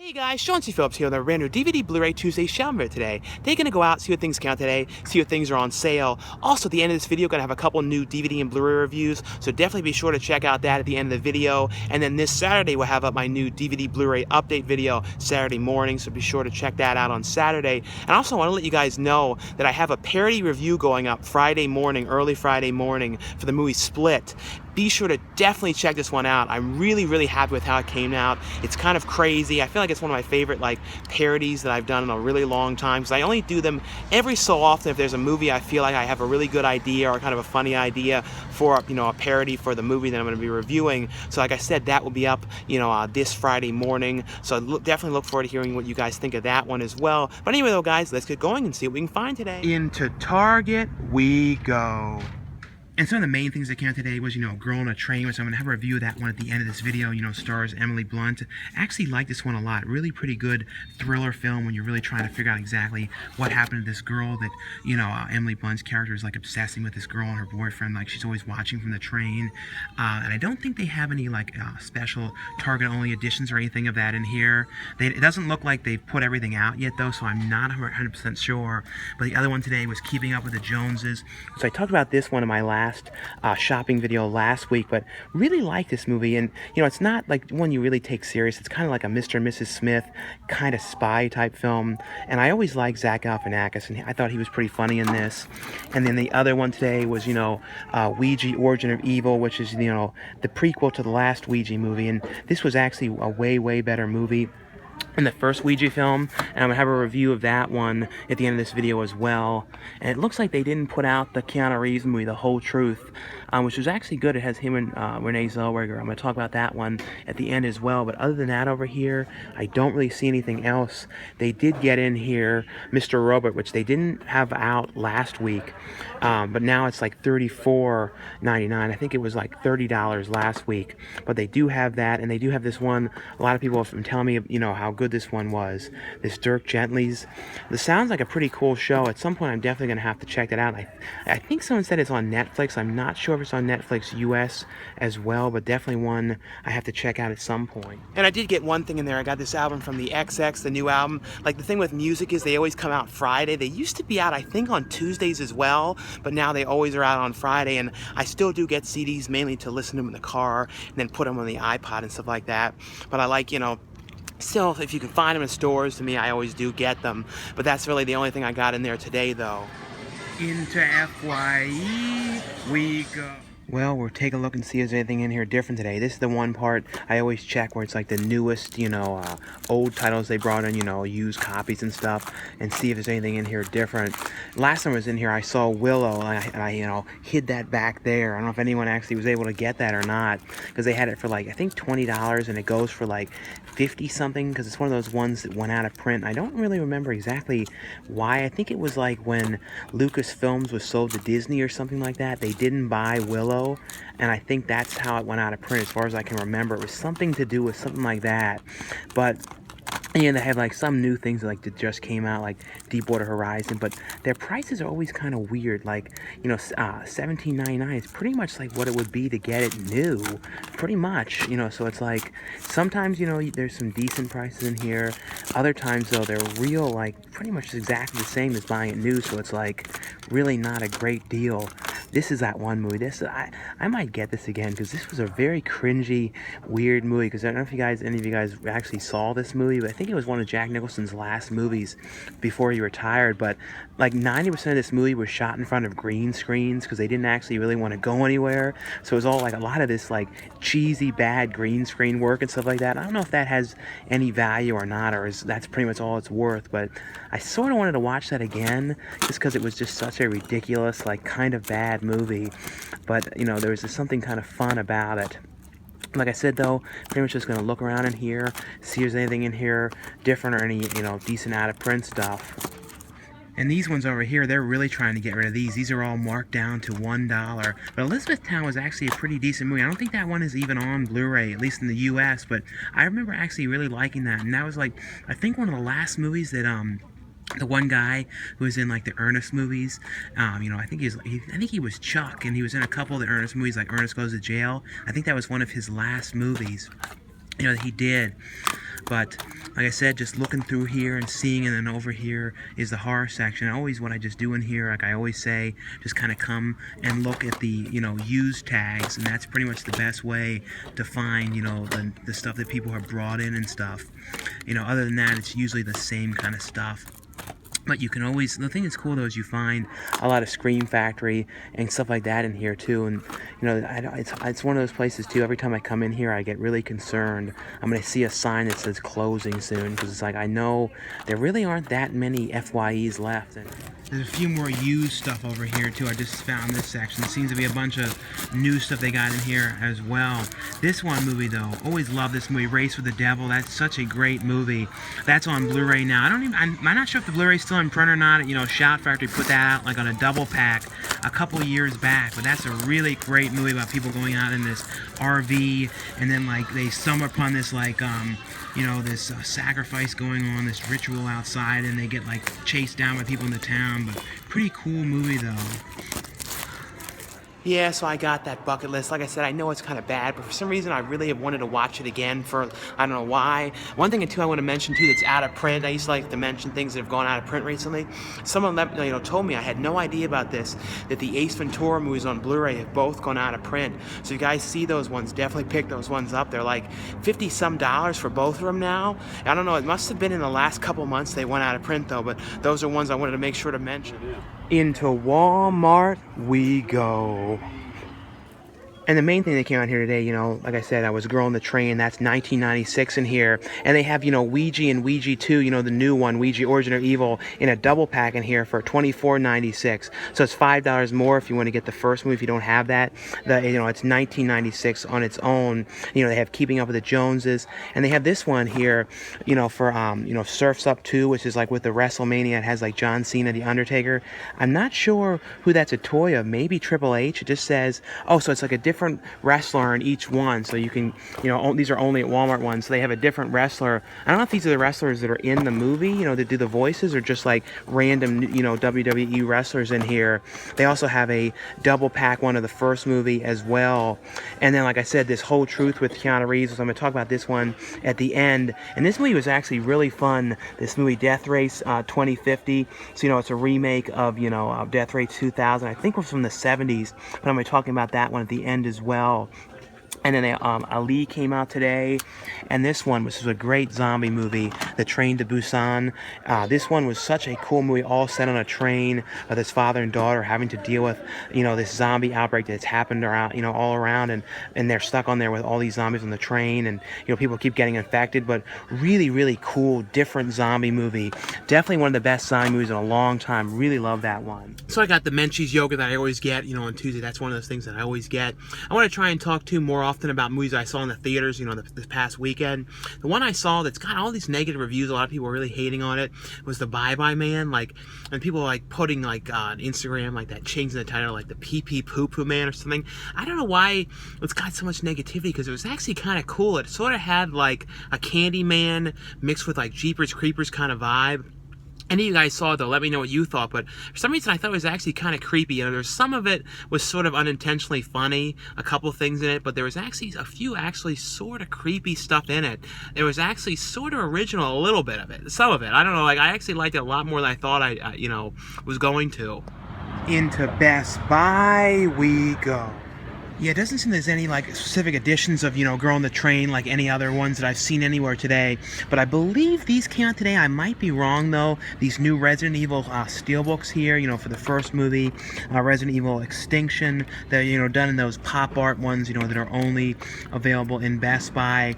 Hey guys, Sean C. Phillips here with a brand new DVD Blu-ray Tuesday shopping video today. They're gonna go out, see what things count today, see what things are on sale. Also, at the end of this video, gonna have a couple new DVD and Blu-ray reviews, so definitely be sure to check out that at the end of the video. And then this Saturday, we'll have up my new DVD Blu-ray update video Saturday morning, so be sure to check that out on Saturday. And also, I want to let you guys know that I have a parody review going up Friday morning, early Friday morning, for the movie Split. Be sure to definitely check this one out. I'm really happy with how it came out. It's kind of crazy. I feel like it's one of my favorite parodies that I've done in a really long time, because I only do them every so often if there's a movie I feel like I have a really good idea or kind of a funny idea for, a parody for the movie that I'm going to be reviewing. So like I said, that will be up, this Friday morning. So definitely look forward to hearing what you guys think of that one as well. But anyway though, guys, let's get going and see what we can find today. Into Target we go. And some of the main things that came out today was, Girl on a Train, which I'm going to have a review of that one at the end of this video. Stars Emily Blunt. I actually like this one a lot. Really pretty good thriller film when you're really trying to figure out exactly what happened to this girl that, Emily Blunt's character is obsessing with this girl and her boyfriend. She's always watching from the train. And I don't think they have any special Target-only editions or anything of that in here. It doesn't look like they've put everything out yet, though, so I'm not 100% sure. But the other one today was Keeping Up with the Joneses. So I talked about this one in my last shopping video last week, but really like this movie. And it's not one you really take serious. It's kind of like a Mr. and Mrs. Smith kind of spy type film, and I always like Zach Galifianakis, and I thought he was pretty funny in this. And then the other one today was Ouija Origin of Evil, which is the prequel to the last Ouija movie, and this was actually a way better movie in the first Ouija film, and I'm going to have a review of that one at the end of this video as well. And it looks like they didn't put out the Keanu Reeves movie, The Whole Truth, which was actually good. It has him and Renee Zellweger. I'm going to talk about that one at the end as well. But other than that over here, I don't really see anything else. They did get in here Mr. Robot, which they didn't have out last week, but now it's $34.99. I think it was $30 last week, but they do have that, and they do have this one. A lot of people have been telling me, how good this one was. This Dirk Gently's. This sounds like a pretty cool show. At some point, I'm definitely going to have to check that out. I think someone said it's on Netflix. I'm not sure if it's on Netflix US as well, but definitely one I have to check out at some point. And I did get one thing in there. I got this album from the XX, the new album. The thing with music is they always come out Friday. They used to be out, I think, on Tuesdays as well, but now they always are out on Friday, and I still do get CDs mainly to listen to them in the car and then put them on the iPod and stuff like that. But I like, still, if you can find them in stores, to me, I always do get them. But that's really the only thing I got in there today, though. Into FYE we go. Well, we'll take a look and see if there's anything in here different today. This is the one part I always check where it's the newest, old titles they brought in, used copies and stuff, and see if there's anything in here different. Last time I was in here, I saw Willow, and I hid that back there. I don't know if anyone actually was able to get that or not, because they had it for I think $20, and it goes for 50 something, because it's one of those ones that went out of print. I don't really remember exactly why. I think it was when Lucasfilms was sold to Disney or something like that. They didn't buy Willow, and I think that's how it went out of print, as far as I can remember. It was something to do with something like that. But they have some new things that just came out, like Deepwater Horizon, but their prices are always kind of weird. $17.99 is pretty much what it would be to get it new, pretty much. So it's sometimes there's some decent prices in here. Other times though, they're real pretty much exactly the same as buying it new. So it's really not a great deal. This is that one movie. I might get this again, because this was a very cringy, weird movie. Because I don't know if any of you guys actually saw this movie, but I think it was one of Jack Nicholson's last movies before he retired. But 90% of this movie was shot in front of green screens, because they didn't actually really want to go anywhere. So it was all a lot of this cheesy, bad green screen work and stuff like that. I don't know if that has any value or not, or that's pretty much all it's worth. But I sort of wanted to watch that again, just because it was just such a ridiculous, kind of bad movie. But there was just something kind of fun about it. Like I said, though, pretty much just going to look around in here, see if there's anything in here different, or any decent out of print stuff. And these ones over here, they're really trying to get rid of these. These are all marked down to $1. But Elizabethtown was actually a pretty decent movie. I don't think that one is even on Blu-ray, at least in the US, but I remember actually really liking that. And that was I think one of the last movies that the one guy who was in the Ernest movies, I think he was Chuck, and he was in a couple of the Ernest movies, like Ernest Goes to Jail. I think that was one of his last movies. that he did. But like I said, just looking through here and seeing, and then over here is the horror section. Always what I just do in here, like I always say, just kind of come and look at the, used tags, and that's pretty much the best way to find, the stuff that people have brought in and stuff. Other than that, it's usually the same kind of stuff. But you can always, the thing that's cool though is you find a lot of Scream Factory and stuff like that in here too. And it's one of those places too, every time I come in here I get really concerned. I'm going to see a sign that says closing soon, because it's like I know there really aren't that many FYEs left. And there's a few more used stuff over here too. I just found this section. There seems to be a bunch of new stuff they got in here as well. This one movie though, always love this movie, Race with the Devil. That's such a great movie. That's on Blu-ray now. I'm not sure if the Blu-ray's still in print or not. Shout Factory put that out like on a double pack a couple years back, but that's a really great movie about people going out in this RV, and then like they stumble upon this like this sacrifice going on, this ritual outside, and they get like chased down by people in the town. But pretty cool movie though. Yeah, so I got that bucket list. Like I said, I know it's kind of bad, but for some reason I really have wanted to watch it again for, I don't know why. One thing too I want to mention too that's out of print. I used to like to mention things that have gone out of print recently. Someone told me, I had no idea about this, that the Ace Ventura movies on Blu-ray have both gone out of print. So you guys see those ones, definitely pick those ones up. They're like $50-some for both of them now. I don't know, it must have been in the last couple months they went out of print though, but those are ones I wanted to make sure to mention. Into Walmart we go. And the main thing that came out here today, like I said, I was a girl on the train. That's 1996 in here. And they have, Ouija and Ouija 2, the new one, Ouija Origin of Evil, in a double pack in here for $24.96. So it's $5 more if you want to get the first movie if you don't have that. It's 1996 on its own. They have Keeping Up with the Joneses. And they have this one here, for, Surf's Up 2, which is like with the WrestleMania. It has like John Cena, The Undertaker. I'm not sure who that's a toy of. Maybe Triple H. It just says, oh, so it's like a different wrestler in each one, so you can, these are only at Walmart ones, so they have a different wrestler. I don't know if these are the wrestlers that are in the movie, that do the voices, or just like random, WWE wrestlers in here. They also have a double pack one of the first movie as well. And then, like I said, this Whole Truth with Keanu Reeves, so I'm going to talk about this one at the end. And this movie was actually really fun. This movie, Death Race 2050. So, it's a remake of, Death Race 2000. I think it was from the 70s, but I'm going to be talking about that one at the end as well. And then Ali came out today, and this one, which was a great zombie movie, The Train to Busan. This one was such a cool movie, all set on a train with his father and daughter having to deal with, this zombie outbreak that's happened around, all around, and they're stuck on there with all these zombies on the train, and people keep getting infected. But really, really cool, different zombie movie. Definitely one of the best zombie movies in a long time. Really love that one. So I got the Menchie's yogurt that I always get, on Tuesday. That's one of those things that I always get. I want to try and talk more often about movies I saw in the theaters, this past weekend. The one I saw that's got all these negative reviews, a lot of people were really hating on it, was the Bye Bye Man. And people were putting on Instagram that, changing the title like the Pee Pee Poo Poo Man or something. I don't know why it's got so much negativity, because it was actually kind of cool. It sort of had like a Candyman mixed with like Jeepers Creepers kind of vibe. Any of you guys saw it though, let me know what you thought, but for some reason I thought it was actually kind of creepy. There's some of it was sort of unintentionally funny, a couple things in it, but there was actually a few actually sort of creepy stuff in it. There was actually sort of original, a little bit of it, some of it. I don't know, I actually liked it a lot more than I thought I was going to. Into Best Buy we go. Yeah, it doesn't seem there's any specific editions of, Girl on the Train like any other ones that I've seen anywhere today. But I believe these came out today. I might be wrong though. These new Resident Evil steelbooks here, for the first movie, Resident Evil Extinction. They're, done in those pop art ones, that are only available in Best Buy.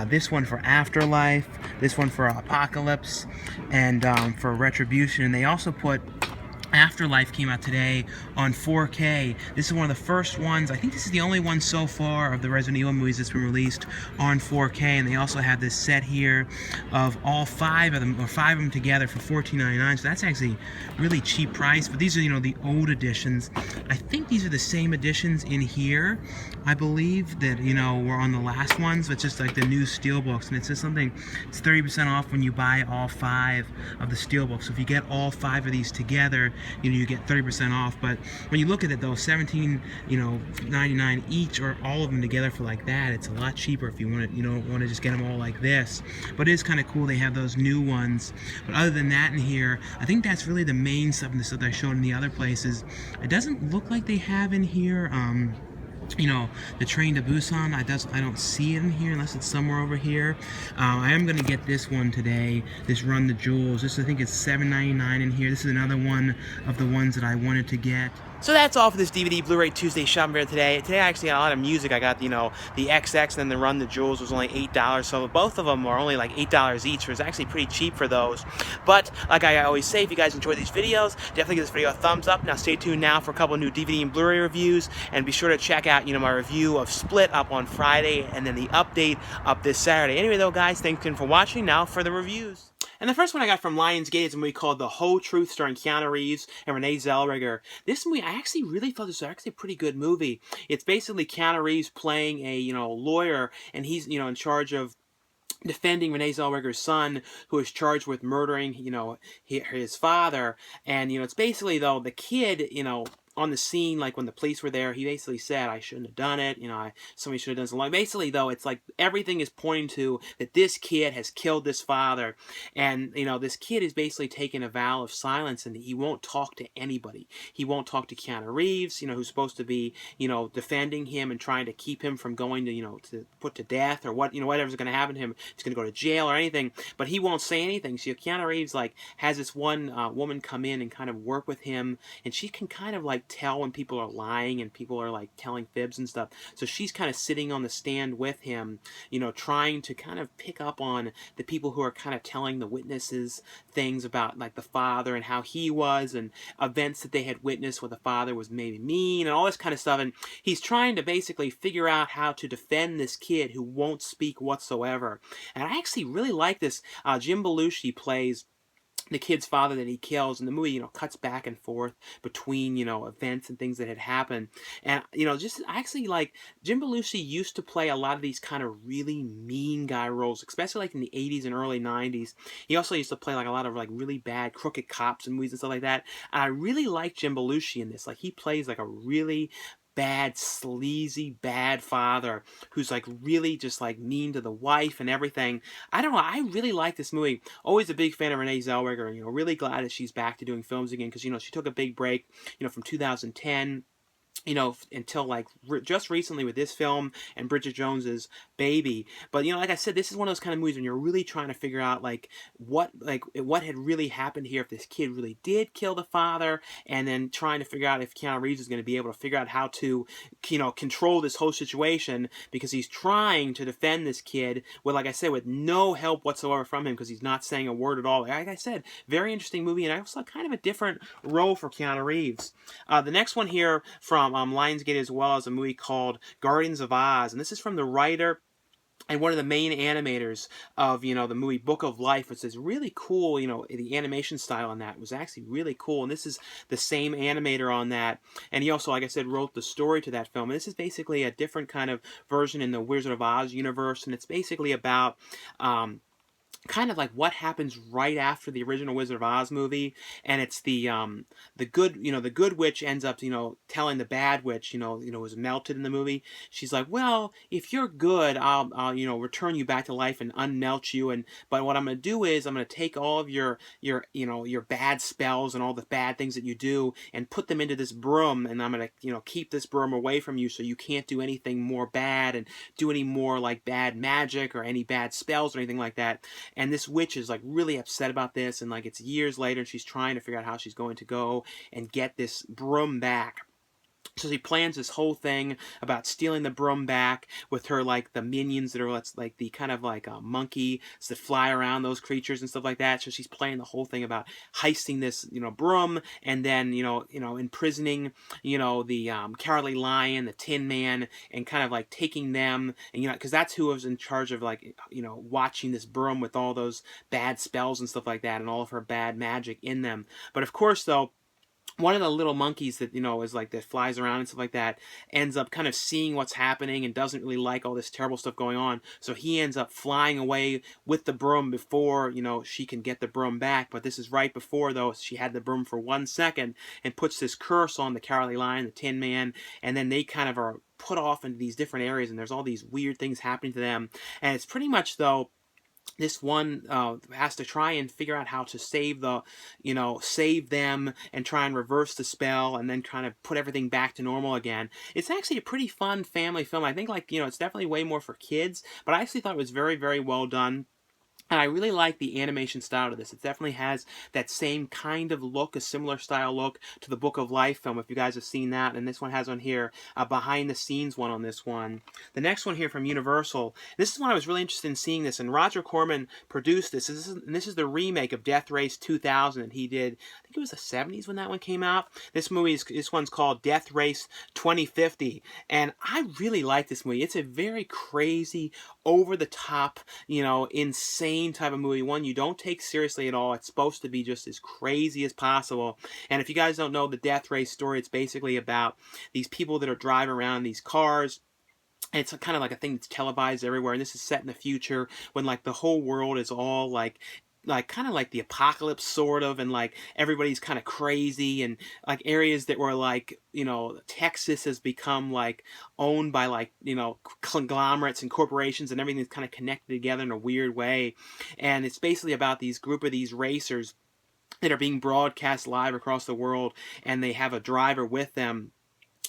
This one for Afterlife, this one for Apocalypse, and for Retribution. And they also put Afterlife came out today on 4K. This is one of the first ones. I think this is the only one so far of the Resident Evil movies that's been released on 4K. And they also have this set here of all 5 of them, or 5 of them together for $14.99. So that's actually really cheap price. But these are, the old editions. I think these are the same editions in here. I believe that, were on the last ones, but just like the new steelbooks. And it says something, it's 30% off when you buy all 5 of the steelbooks. So if you get all 5 of these together, you get 30% off. But when you look at it though, 17.99 each, or all of them together for like that, it's a lot cheaper if you want to, want to just get them all like this. But it is kind of cool they have those new ones. But other than that in here, I think that's really the main stuff, and the stuff that I showed in the other places. It doesn't look like they have in here the Train to Busan. I don't see it in here unless it's somewhere over here. I am going to get this one today, this Run the Jewels. This, I think, is $7.99 in here. This is another one of the ones that I wanted to get. So that's all for this DVD Blu-ray Tuesday shopping video today. Today I actually got a lot of music. I got, the XX, and then the Run the Jewels was only $8. So both of them are only like $8 each, which is actually pretty cheap for those. But like I always say, if you guys enjoy these videos, definitely give this video a thumbs up. Now stay tuned now for a couple new DVD and Blu-ray reviews, and be sure to check out, my review of Split up on Friday, and then the update up this Saturday. Anyway though, guys, thanks again for watching. Now for the reviews. And the first one I got from Lionsgate is a movie called The Whole Truth, starring Keanu Reeves and Renee Zellweger. This movie, I actually really thought this was actually a pretty good movie. It's basically Keanu Reeves playing a, lawyer, and he's, in charge of defending Renee Zellweger's son, who is charged with murdering, his father. And, it's basically, though, the kid, on the scene, like when the police were there, he basically said, I shouldn't have done it, somebody should have done something. Basically, though, it's like everything is pointing to that this kid has killed this father, and, this kid is basically taking a vow of silence, and he won't talk to anybody. He won't talk to Keanu Reeves, who's supposed to be, defending him and trying to keep him from going to, to put to death, or what, whatever's going to happen to him. He's going to go to jail or anything, but he won't say anything. So Keanu Reeves, like, has this one woman come in and kind of work with him, and she can kind of, like, tell when people are lying and people are like telling fibs and stuff. So she's kind of sitting on the stand with him, trying to kind of pick up on the people who are kind of telling the witnesses things about like the father and how he was, and events that they had witnessed where the father was maybe mean and all this kind of stuff. And he's trying to basically figure out how to defend this kid who won't speak whatsoever. And I actually really like this. Jim Belushi plays the kid's father that he kills, and the movie, cuts back and forth between, events and things that had happened. And, just actually, like, Jim Belushi used to play a lot of these kind of really mean guy roles, especially like in the 80s and early 90s. He also used to play like a lot of like really bad crooked cops in movies and stuff like that. And I really like Jim Belushi in this. Like, he plays like a really bad, sleazy, bad father who's like really just like mean to the wife and everything. I don't know. I really like this movie. Always a big fan of Renee Zellweger, and really glad that she's back to doing films again, because she took a big break, from 2010. Until like just recently with this film and Bridget Jones's Baby. But like I said, this is one of those kind of movies when you're really trying to figure out like what had really happened here, if this kid really did kill the father, and then trying to figure out if Keanu Reeves is going to be able to figure out how to control this whole situation, because he's trying to defend this kid with, like I said, with no help whatsoever from him, because he's not saying a word at all. Like I said, very interesting movie, and I also kind of a different role for Keanu Reeves. The next one here from Lionsgate as well as a movie called Guardians of Oz, and this is from the writer and one of the main animators of, the movie Book of Life, which is really cool. The animation style on that was actually really cool, and this is the same animator on that, and he also, like I said, wrote the story to that film. And this is basically a different kind of version in the Wizard of Oz universe, and it's basically about kind of like what happens right after the original Wizard of Oz movie, and it's the good the good witch ends up telling the bad witch was melted in the movie. She's like, well, if you're good, I'll return you back to life and unmelt you, but what I'm gonna do is I'm gonna take all of your bad spells and all the bad things that you do and put them into this broom, and I'm gonna keep this broom away from you so you can't do anything more bad and do any more like bad magic or any bad spells or anything like that. And this witch is like really upset about this, and like it's years later, and she's trying to figure out how she's going to go and get this broom back. So she plans this whole thing about stealing the broom back with her, like, the minions that are, like, the kind of, like, monkeys that fly around, those creatures and stuff like that. So she's playing the whole thing about heisting this, broom, and then, imprisoning, the Cowardly Lion, the Tin Man, and kind of, like, taking them, and, because that's who was in charge of, like, watching this broom with all those bad spells and stuff like that, and all of her bad magic in them. But, of course, though, one of the little monkeys that, is like, that flies around and stuff like that, ends up kind of seeing what's happening and doesn't really like all this terrible stuff going on. So he ends up flying away with the broom before, she can get the broom back. But this is right before, though, she had the broom for 1 second, and puts this curse on the Cowardly Lion, the Tin Man, and then they kind of are put off into these different areas, and there's all these weird things happening to them. And it's pretty much, though, this one has to try and figure out how to save them and try and reverse the spell, and then kind of put everything back to normal again. It's actually a pretty fun family film. I think, like, it's definitely way more for kids, but I actually thought it was very, very well done. And I really like the animation style of this. It definitely has that same kind of look, a similar style look to the Book of Life film, if you guys have seen that. And this one has on here a behind-the-scenes one on this one. The next one here from Universal. This is one I was really interested in seeing this, and Roger Corman produced this. This is the remake of Death Race 2000 that he did. I think it was the 70s when that one came out. This one's called Death Race 2050. And I really like this movie. It's a very crazy, over-the-top, insane type of movie, one you don't take seriously at all. It's supposed to be just as crazy as possible. And if you guys don't know the Death Race story, it's basically about these people that are driving around in these cars. And it's kind of like a thing that's televised everywhere, and this is set in the future when, like, the whole world is all like kind of like the apocalypse, sort of, and like everybody's kind of crazy, and like areas that were like, Texas has become like owned by, like, conglomerates and corporations, and everything's kind of connected together in a weird way. And it's basically about these group of these racers that are being broadcast live across the world, and they have a driver with them,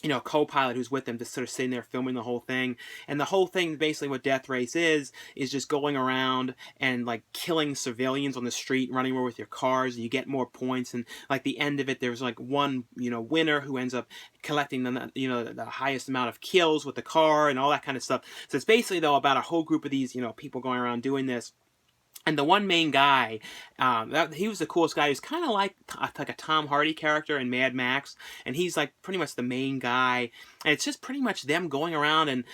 a co-pilot who's with them, just sort of sitting there filming the whole thing. And the whole thing, basically what Death Race is just going around and, like, killing civilians on the street, running over with your cars, and you get more points. And, like, the end of it, there's like one, winner who ends up collecting the highest amount of kills with the car and all that kind of stuff. So it's basically, though, about a whole group of these, people going around doing this. And the one main guy, he was the coolest guy. He was kind of like a Tom Hardy character in Mad Max, and he's like pretty much the main guy. And it's just pretty much them going around, and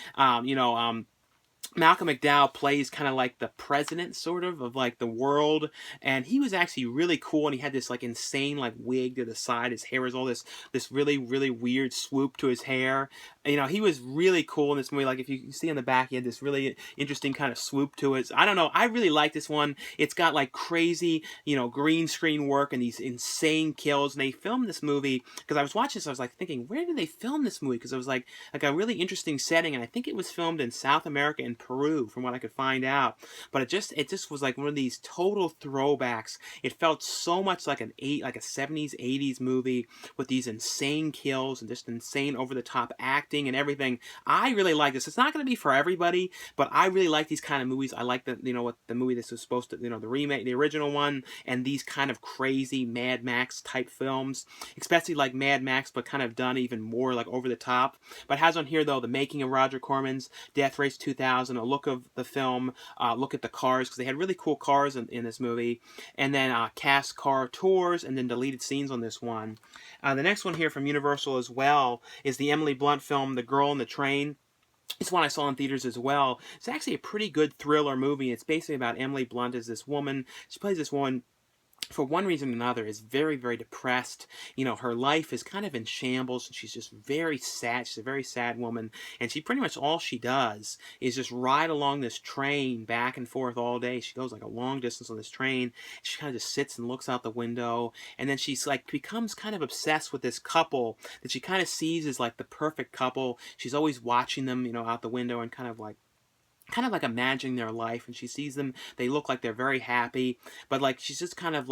Malcolm McDowell plays kind of like the president, sort of like the world, and he was actually really cool. And he had this like insane like wig to the side. His hair was all this really, really weird swoop to his hair. He was really cool in this movie. Like, if you see on the back, he had this really interesting kind of swoop to it. I don't know. I really like this one. It's got like crazy, green screen work and these insane kills. And they filmed this movie, because I was watching this, I was like thinking, where did they film this movie? Because it was like a really interesting setting, and I think it was filmed in South America and Peru, from what I could find out. But it just was like one of these total throwbacks. It felt so much like a 70s, 80s movie, with these insane kills and just insane over the top acting and everything. I really like this. It's not going to be for everybody, but I really like these kind of movies. I like what the movie this was supposed to, the remake, the original one, and these kind of crazy Mad Max type films, especially like Mad Max, but kind of done even more like over the top. But it has on here, though, the making of Roger Corman's Death Race 2000, a look of the film, look at the cars, because they had really cool cars in this movie, and then cast car tours, and then deleted scenes on this one. The next one here from Universal as well is the Emily Blunt film, The Girl in the Train. It's one I saw in theaters as well. It's actually a pretty good thriller movie. It's basically about Emily Blunt as this woman. She plays this woman, for one reason or another, is very, very depressed. Her life is kind of in shambles, and she's just very sad. She's a very sad woman, and she pretty much, all she does is just ride along this train back and forth all day. She goes like a long distance on this train. She kind of just sits and looks out the window, and then she's like becomes kind of obsessed with this couple that she kind of sees as like the perfect couple. She's always watching them, out the window, and kind of like imagining their life, and she sees them, they look like they're very happy, but like she's just kind of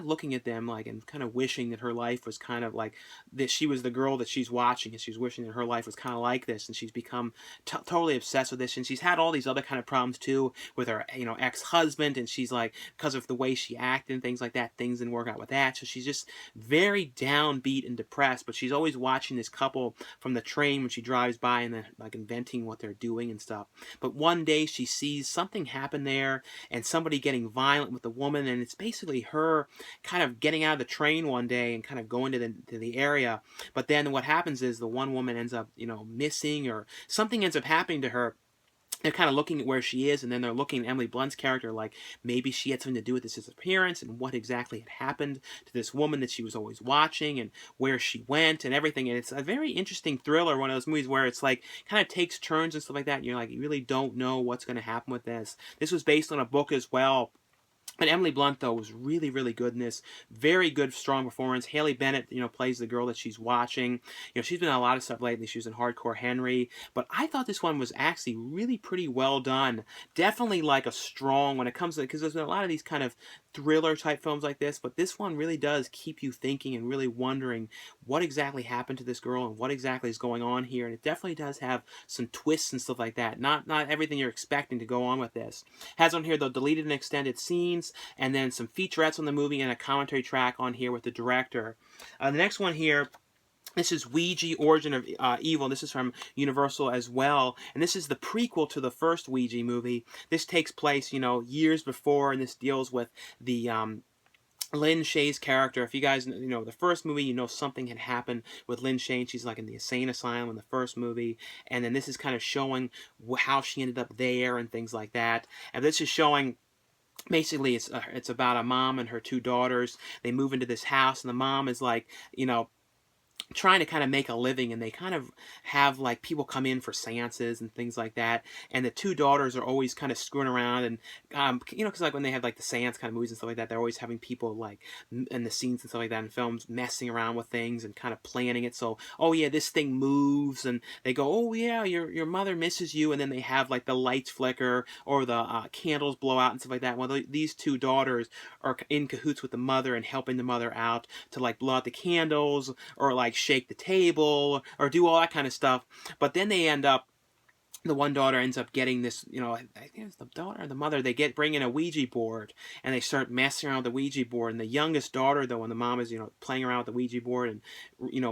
looking at them, like, and kind of wishing that her life was kind of like that. She was the girl that she's watching, and she's wishing that her life was kind of like this, and she's become totally obsessed with this. And she's had all these other kind of problems too with her ex-husband, and she's like, because of the way she acted and things like that, things didn't work out with that, so she's just very downbeat and depressed. But she's always watching this couple from the train when she drives by, and then like inventing what they're doing and stuff. But one day she sees something happen there, and somebody getting violent with the woman, and it's basically her kind of getting out of the train one day and kind of going to the area. But then what happens is the one woman ends up, missing, or something ends up happening to her. they're kind of looking at where she is, and then they're looking at Emily Blunt's character like maybe she had something to do with this disappearance and what exactly had happened to this woman that she was always watching and where she went and everything. And it's a very interesting thriller, one of those movies where it's like kind of takes turns and stuff like that, and you're like, you really don't know what's going to happen with this. This was based on a book as well. And Emily Blunt, though, was really, really good in this. Very good, strong performance. Haley Bennett, plays the girl that she's watching. She's been in a lot of stuff lately. She was in Hardcore Henry. But I thought this one was actually really pretty well done. Definitely like a strong, when it comes to, because there's been a lot of these kind of thriller type films like this, but this one really does keep you thinking and really wondering what exactly happened to this girl and what exactly is going on here. And it definitely does have some twists and stuff like that. Not everything you're expecting to go on with this. Has on here, though, deleted and extended scenes, and then some featurettes on the movie and a commentary track on here with the director. The next one here, this is Ouija, Origin of Evil. This is from Universal as well. And this is the prequel to the first Ouija movie. This takes place, years before, and this deals with the Lynn Shay's character. If you guys the first movie, something had happened with Lynn Shay, and she's like in the insane asylum in the first movie. And then this is kind of showing how she ended up there and things like that. And this is showing, basically, it's about a mom and her two daughters. They move into this house, and the mom is like, trying to kind of make a living, and they kind of have like people come in for seances and things like that, and the two daughters are always kind of screwing around, and because like when they have like the seance kind of movies and stuff like that, they're always having people like in the scenes and stuff like that in films messing around with things and kind of planning it. So, oh yeah, this thing moves, and they go, oh yeah, your mother misses you, and then they have like the lights flicker or the candles blow out and stuff like that. Well, these two daughters are in cahoots with the mother and helping the mother out to like blow out the candles or like shake the table or do all that kind of stuff. But then they end up, the one daughter ends up getting this, I think it's the daughter or the mother, they bring in a Ouija board, and they start messing around with the Ouija board. And the youngest daughter, though, when the mom is, playing around with the Ouija board and,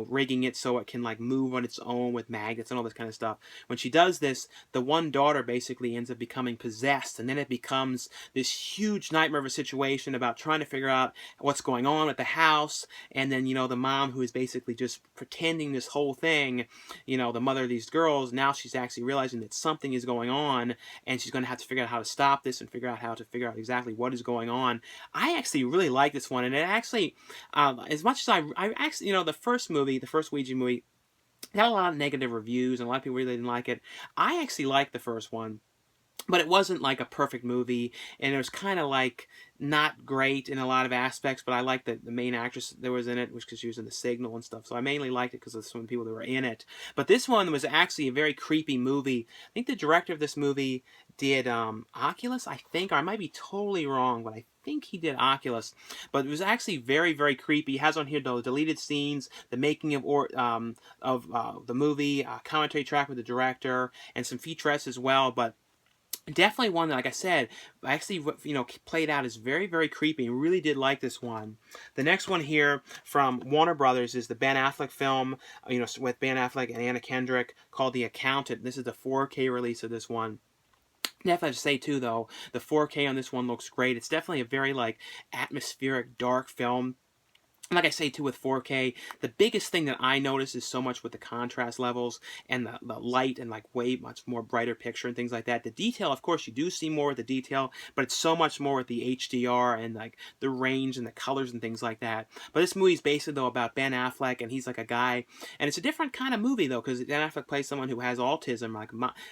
rigging it so it can like move on its own with magnets and all this kind of stuff. When she does this, the one daughter basically ends up becoming possessed, and then it becomes this huge nightmare of a situation about trying to figure out what's going on at the house. And then, the mom, who is basically just pretending this whole thing, the mother of these girls, now she's actually realizing that something is going on, and she's going to have to figure out how to stop this and figure out exactly what is going on. I actually really like this one, and it actually, as much as I actually, the first Ouija movie, got a lot of negative reviews, and a lot of people really didn't like it. I actually liked the first one, but it wasn't like a perfect movie, and it was kind of like not great in a lot of aspects. But I liked the main actress that was in it, which because she was in The Signal and stuff. So I mainly liked it because of some of the people that were in it. But this one was actually a very creepy movie. I think the director of this movie did Oculus, I think, or I might be totally wrong, but I think he did Oculus. But it was actually very, very creepy. He has on here the deleted scenes, the making of the movie, commentary track with the director, and some featurettes as well. But definitely one that, like I said, actually, played out as very, very creepy. Really did like this one. The next one here from Warner Brothers is the Ben Affleck film, with Ben Affleck and Anna Kendrick, called The Accountant. This is the 4K release of this one. Definitely have to say, too, though, the 4K on this one looks great. It's definitely a very, like, atmospheric, dark film. Like I say, too, with 4K, the biggest thing that I notice is so much with the contrast levels and the light and like way much more brighter picture and things like that. The detail, of course, you do see more with the detail, but it's so much more with the HDR and like the range and the colors and things like that. But this movie is basically, though, about Ben Affleck, and he's like a guy, and it's a different kind of movie, though, because Ben Affleck plays someone who has autism, like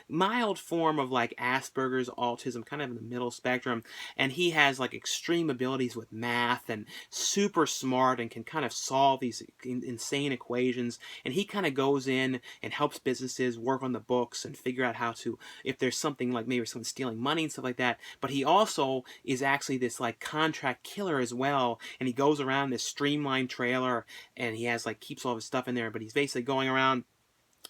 mild form of like Asperger's autism, kind of in the middle spectrum, and he has like extreme abilities with math and super smart and can kind of solve these insane equations. And he kind of goes in and helps businesses work on the books and figure out how to, if there's something like maybe someone stealing money and stuff like that. But he also is actually this like contract killer as well. And he goes around this streamlined trailer, and he has like keeps all his stuff in there, but he's basically going around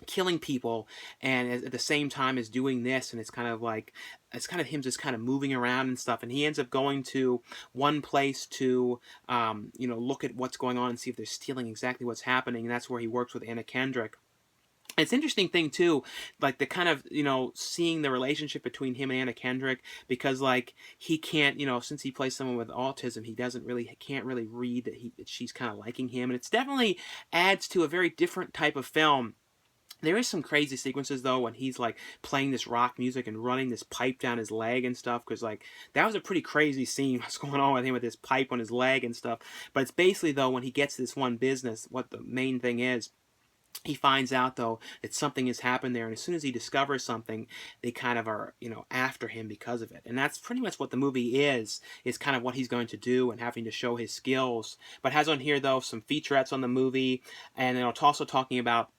killing people, and at the same time as doing this. And it's kind of him just kind of moving around and stuff, and he ends up going to one place to look at what's going on and see if they're stealing exactly what's happening, and that's where he works with Anna Kendrick. It's an interesting thing, too, like the kind of, seeing the relationship between him and Anna Kendrick, because, like, he can't, since he plays someone with autism, he can't really read that she's kind of liking him, and it's definitely adds to a very different type of film. There is some crazy sequences though when he's like playing this rock music and running this pipe down his leg and stuff, because like that was a pretty crazy scene what's going on with him with this pipe on his leg and stuff. But it's basically though when he gets this one business, what the main thing is, he finds out though that something has happened there, and as soon as he discovers something, they kind of are, you know, after him because of it. And that's pretty much what the movie is kind of what he's going to do and having to show his skills. But has on here though some featurettes on the movie, and then it's also talking about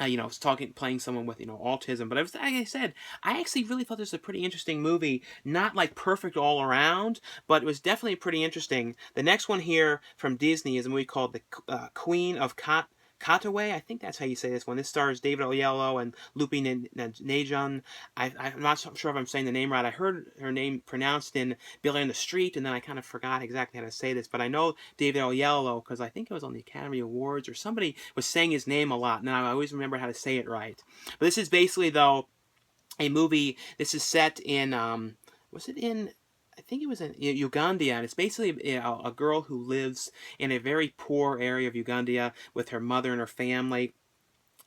you know, playing someone with, you know, autism. But it was, like I said, I actually really thought this was a pretty interesting movie. Not like perfect all around, but it was definitely pretty interesting. The next one here from Disney is a movie called The Queen of Katwe. I think that's how you say this one. This stars David Oyelowo and Lupin Najon. I'm not sure if I'm saying the name right. I heard her name pronounced in Billy on the Street, and then I kind of forgot exactly how to say this. But I know David Oyelowo because I think it was on the Academy Awards or somebody was saying his name a lot, and I always remember how to say it right. But this is basically, though, a movie. This is set in, was it in, I think it was in Uganda, and it's basically a girl who lives in a very poor area of Uganda with her mother and her family.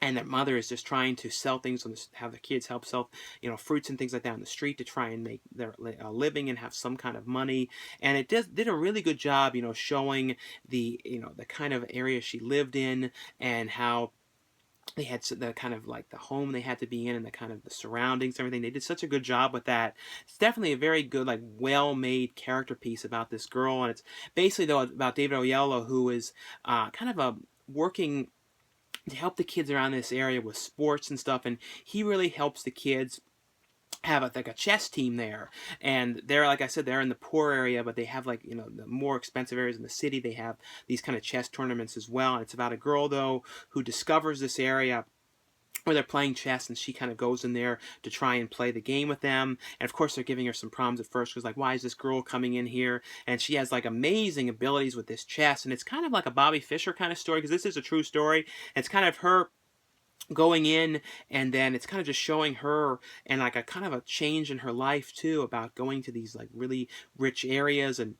And that mother is just trying to sell things, have the kids help sell, you know, fruits and things like that on the street to try and make their living and have some kind of money. And it did a really good job, you know, showing the, you know, the kind of area she lived in and how they had the kind of like the home they had to be in and the kind of the surroundings, everything. They did such a good job with that. It's definitely a very good, like, well-made character piece about this girl, and it's basically though about David Oyelowo, who is kind of a working to help the kids around this area with sports and stuff, and he really helps the kids have like a chess team there. And they're, like I said, they're in the poor area, but they have, like, you know, the more expensive areas in the city, they have these kind of chess tournaments as well. And it's about a girl though who discovers this area where they're playing chess, and she kind of goes in there to try and play the game with them. And of course they're giving her some problems at first, because like, why is this girl coming in here? And she has like amazing abilities with this chess, and it's kind of like a Bobby Fischer kind of story, because this is a true story. It's kind of her going in, and then it's kind of just showing her and like a kind of a change in her life too, about going to these like really rich areas and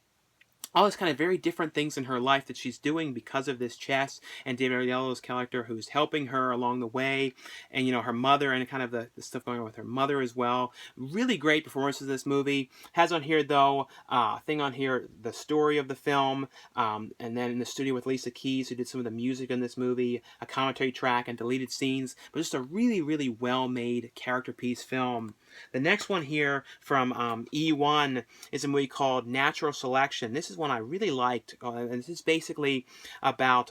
all this kind of very different things in her life that she's doing because of this chess, and David Oyelowo's character who's helping her along the way, and, you know, her mother and kind of the stuff going on with her mother as well. Really great performances in this movie. Has on here though, thing on here, the story of the film, and then in the studio with Lisa Keys, who did some of the music in this movie, a commentary track and deleted scenes, but just a really, really well-made character piece film. The next one here from E1 is a movie called Natural Selection. This is one I really liked, and this is basically about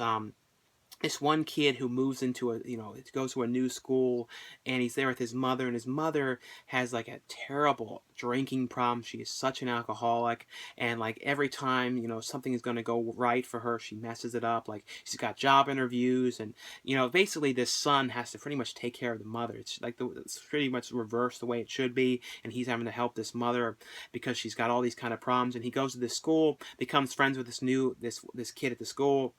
this one kid who moves into a, you know, goes to a new school, and he's there with his mother, and his mother has like a terrible drinking problem. She is such an alcoholic, and like every time, you know, something is going to go right for her, she messes it up. Like, she's got job interviews, and, you know, basically this son has to pretty much take care of the mother. It's like it's pretty much reversed the way it should be, and he's having to help this mother because she's got all these kind of problems. And he goes to this school, becomes friends with this kid at the school.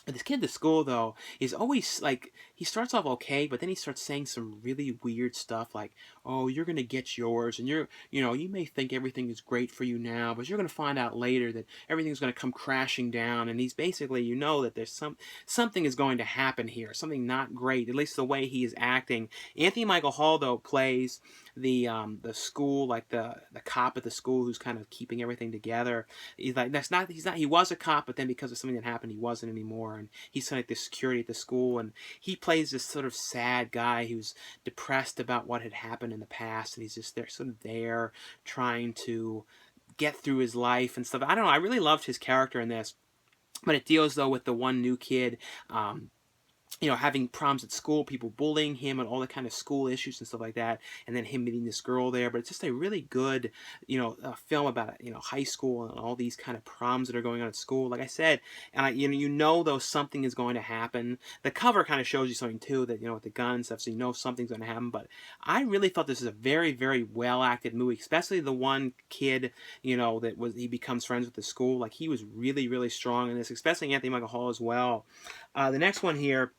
This kid at the school, though, is always, like, he starts off okay, but then he starts saying some really weird stuff, like, oh, you're going to get yours, and you know, you may think everything is great for you now, but you're going to find out later that everything's going to come crashing down. And he's basically, you know, that there's something is going to happen here, something not great, at least the way he is acting. Anthony Michael Hall, though, plays the school, like the cop at the school who's kind of keeping everything together. He's like, he was a cop, but then because of something that happened, he wasn't anymore. And he's like the security at the school, and he plays this sort of sad guy who's depressed about what had happened in the past, and he's just there, sort of there, trying to get through his life and stuff. I don't know, I really loved his character in this, but it deals though with the one new kid, you know, having problems at school, people bullying him and all the kind of school issues and stuff like that, and then him meeting this girl there. But it's just a really good, you know, film about, you know, high school and all these kind of problems that are going on at school. Like I said, and you know though something is going to happen. The cover kind of shows you something too, that, you know, with the gun and stuff, so you know something's going to happen. But I really thought this is a very, very well acted movie, especially the one kid, you know, he becomes friends with the school. Like, he was really, really strong in this, especially Anthony Michael Hall as well. The next one here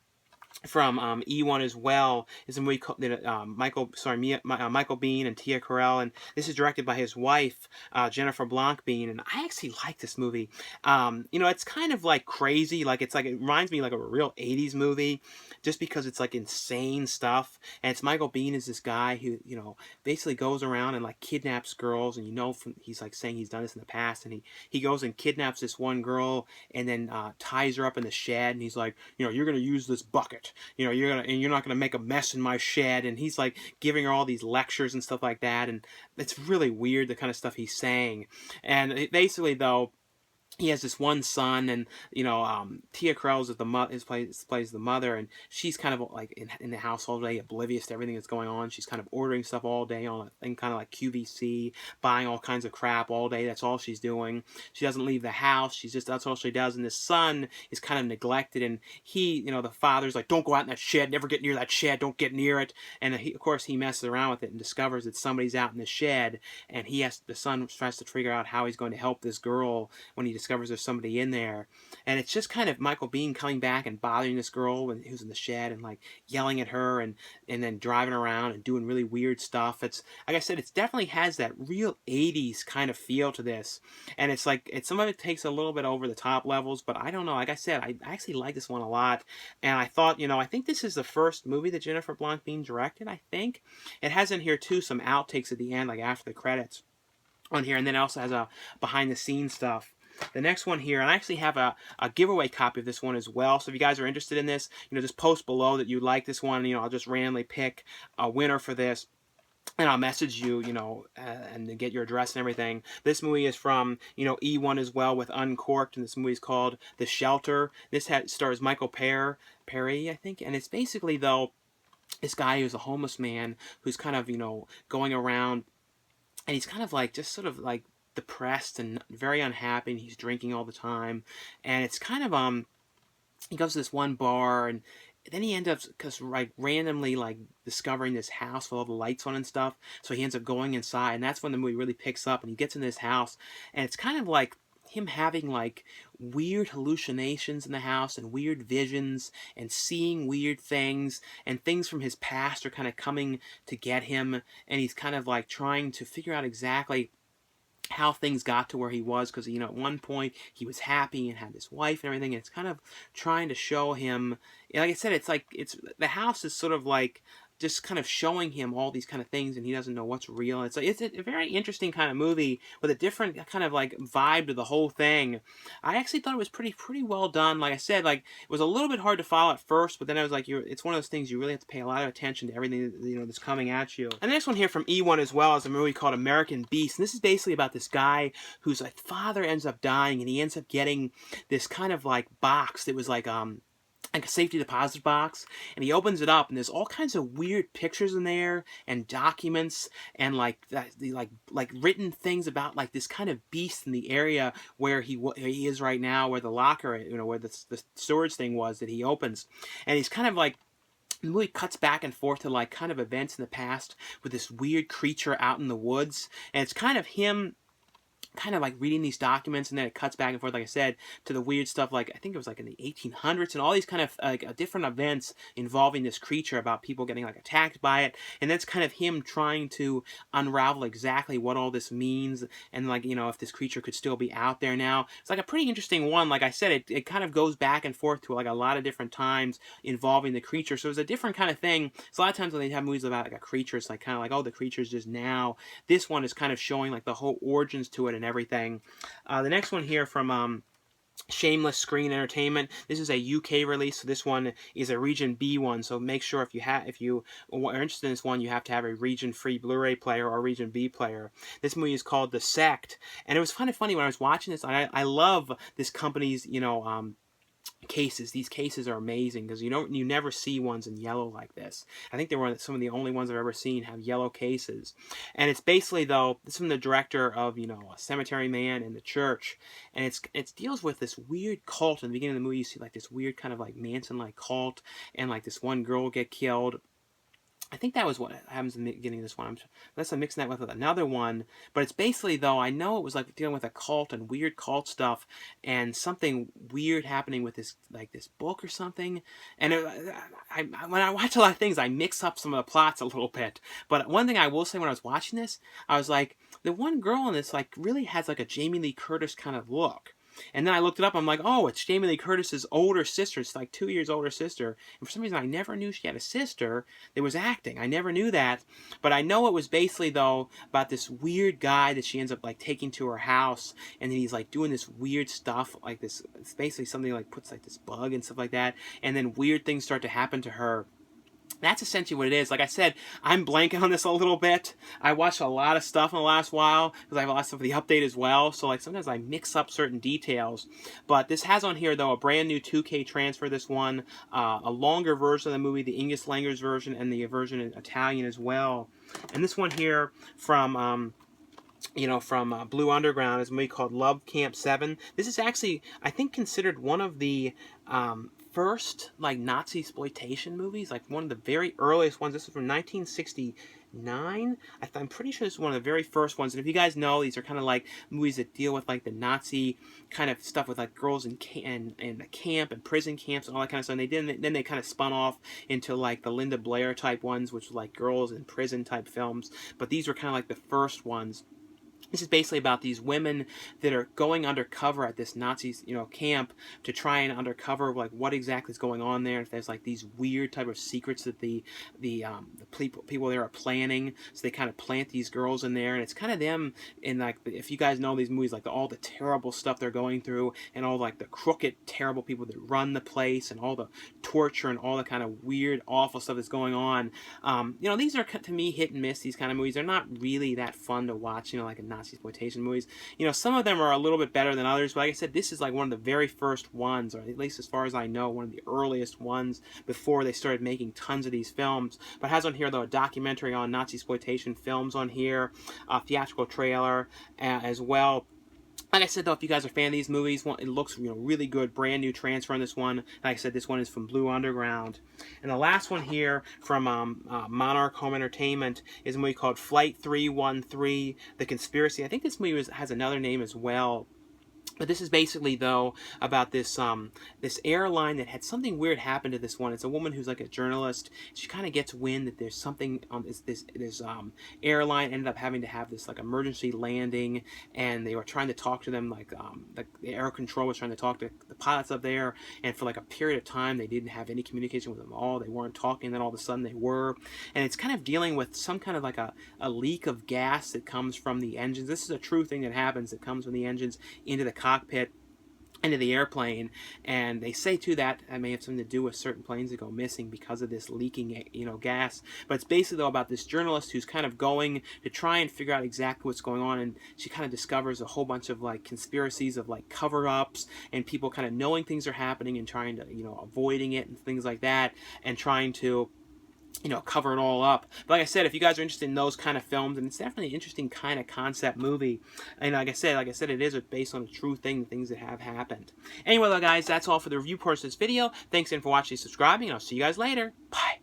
from E1 as well is a movie called Michael Biehn and Tia Carell, and this is directed by his wife Jennifer Biehn, and I actually like this movie. You know, it's kind of like crazy, like it reminds me like of a real '80s movie, just because it's like insane stuff. And it's Michael Biehn is this guy who, you know, basically goes around and like kidnaps girls, and you know, from he's like saying he's done this in the past, and he goes and kidnaps this one girl and then ties her up in the shed, and he's like, you know, you're gonna use this bucket, you know, you're not gonna make a mess in my shed, and he's like giving her all these lectures and stuff like that, and it's really weird the kind of stuff he's saying. And basically though, he has this one son, and you know, Tia Carell is plays the mother, and she's kind of like in the house all day, oblivious to everything that's going on. She's kind of ordering stuff all day on and kind of like QVC, buying all kinds of crap all day. That's all she's doing. She doesn't leave the house. That's all she does. And this son is kind of neglected, and he, you know, the father's like, don't go out in that shed, never get near that shed, don't get near it. And of course, he messes around with it and discovers that somebody's out in the shed, and the son tries to figure out how he's going to help this girl when he discovers there's somebody in there. And it's just kind of Michael Biehn coming back and bothering this girl when who's in the shed, and like yelling at her, and then driving around and doing really weird stuff. It's like I said, it definitely has that real '80s kind of feel to this, and it's like some of it takes a little bit over the top levels, but I don't know. Like I said, I actually like this one a lot, and I thought, you know, I think this is the first movie that Jennifer Biehn directed. I think it has in here too some outtakes at the end, like after the credits on here, and then it also has a behind the scenes stuff. The next one here, and I actually have a giveaway copy of this one as well. So if you guys are interested in this, you know, just post below that you like this one. You know, I'll just randomly pick a winner for this, and I'll message you, you know, and get your address and everything. This movie is from, you know, E1 as well with Uncorked, and this movie is called The Shelter. This stars Michael Perry, I think, and it's basically though this guy who's a homeless man who's kind of, you know, going around, and he's kind of like just sort of like depressed and very unhappy, and he's drinking all the time, and it's kind of he goes to this one bar, and then he ends up like randomly like discovering this house with all the lights on and stuff, so he ends up going inside, and that's when the movie really picks up, and he gets in this house, and it's kind of like him having like weird hallucinations in the house and weird visions and seeing weird things, and things from his past are kind of coming to get him, and he's kind of like trying to figure out exactly how things got to where he was, because, you know, at one point he was happy and had this wife and everything, and it's kind of trying to show him, like I said, it's like the house is sort of like just kind of showing him all these kind of things, and he doesn't know what's real. It's like it's a very interesting kind of movie with a different kind of like vibe to the whole thing. I actually thought it was pretty well done. Like I said, like it was a little bit hard to follow at first, but then I was like, it's one of those things you really have to pay a lot of attention to everything, you know, that's coming at you. And the next one here from E1 as well is a movie called American Beast, and this is basically about this guy whose like father ends up dying, and he ends up getting this kind of like box that was like a safety deposit box, and he opens it up, and there's all kinds of weird pictures in there and documents, and like like written things about like this kind of beast in the area where he is right now, where the locker, you know, where the storage thing was that he opens, and he's kind of like, the movie cuts back and forth to like kind of events in the past with this weird creature out in the woods, and it's kind of him kind of like reading these documents, and then it cuts back and forth, like I said, to the weird stuff, like I think it was like in the 1800s, and all these kind of like different events involving this creature, about people getting like attacked by it, and that's kind of him trying to unravel exactly what all this means, and like, you know, if this creature could still be out there now. It's like a pretty interesting one. Like I said, it kind of goes back and forth to like a lot of different times involving the creature, so it's a different kind of thing. So a lot of times when they have movies about like a creature, it's like kind of like, oh, the creature's just now. This one is kind of showing like the whole origins to it and everything. The next one here from Shameless Screen Entertainment. This is a UK release, so this one is a Region B one. So make sure if you are interested in this one, you have to have a Region free Blu-ray player or Region B player. This movie is called The Sect, and it was kind of funny when I was watching this. I love this company's, you know, cases. These cases are amazing because you never see ones in yellow like this. I think they were some of the only ones I've ever seen have yellow cases. And it's basically, though, this is from the director of, you know, Cemetery Man and The Church, and it deals with this weird cult. In the beginning of the movie, you see like this weird kind of like Manson like cult, and like this one girl get killed. I think that was what happens in the beginning of this one. Unless I'm mixing that with another one. But it's basically, though, I know it was like dealing with a cult and weird cult stuff and something weird happening with this, like this book or something. And when I watch a lot of things, I mix up some of the plots a little bit. But one thing I will say when I was watching this, I was like, the one girl in this like really has like a Jamie Lee Curtis kind of look. And then I looked it up. I'm like, oh, it's Jamie Lee Curtis's older sister. It's like 2 years older sister. And for some reason, I never knew she had a sister that was acting. I never knew that. But I know it was basically, though, about this weird guy that she ends up like taking to her house. And then he's like doing this weird stuff. Like this, it's basically something like puts like this bug and stuff like that. And then weird things start to happen to her. That's essentially what it is. Like I said, I'm blanking on this a little bit. I watched a lot of stuff in the last while because I have a lot of stuff for the update as well. So like sometimes I mix up certain details. But this has on here though a brand new 2K transfer. This one, a longer version of the movie, the English language version, and the version in Italian as well. And this one here from Blue Underground is a movie called Love Camp 7. This is actually, I think, considered one of the first like Nazi exploitation movies, like one of the very earliest ones. This is from 1969. I'm pretty sure this is one of the very first ones. And if you guys know, these are kind of like movies that deal with like the Nazi kind of stuff with like girls in the camp and prison camps and all that kind of stuff. And then they kind of spun off into like the Linda Blair type ones, which were like girls in prison type films. But these were kind of like the first ones. This is basically about these women that are going undercover at this Nazi, camp to try and undercover like what exactly is going on there. If there's like these weird type of secrets that the people there are planning, so they kind of plant these girls in there, and it's kind of them in like if you guys know these movies, like all the terrible stuff they're going through, and all like the crooked, terrible people that run the place, and all the torture and all the kind of weird, awful stuff that's going on. These are to me hit and miss. These kind of movies, they're not really that fun to watch. Like a Nazi exploitation movies. Some of them are a little bit better than others, but like I said, this is like one of the very first ones, or at least as far as I know, one of the earliest ones before they started making tons of these films. But it has on here, though, a documentary on Nazi exploitation films on here, a theatrical trailer as well. Like I said, though, if you guys are a fan of these movies, it looks really good. Brand new transfer on this one. Like I said, this one is from Blue Underground. And the last one here from Monarch Home Entertainment is a movie called Flight 313, The Conspiracy. I think this movie has another name as well. But this is basically, though, about this this airline that had something weird happen to this one. It's a woman who's like a journalist. She kind of gets wind that there's something on this airline ended up having to have this like emergency landing, and they were trying to talk to them, like the air control was trying to talk to the pilots up there, and for like a period of time they didn't have any communication with them at all. They weren't talking, then all of a sudden they were, and it's kind of dealing with some kind of like a leak of gas that comes from the engines. This is a true thing that happens, that comes from the engines into the cockpit, into the airplane, and they say too that may have something to do with certain planes that go missing because of this leaking gas. But it's basically, though, about this journalist who's kind of going to try and figure out exactly what's going on, and she kind of discovers a whole bunch of like conspiracies of like cover-ups and people kind of knowing things are happening and trying to avoiding it and things like that, and trying to cover it all up. But like I said, if you guys are interested in those kind of films, and it's definitely an interesting kind of concept movie. And like I said, it is based on a true thing, things that have happened. Anyway, though, guys, that's all for the review portion of this video. Thanks again for watching, subscribing, and I'll see you guys later. Bye.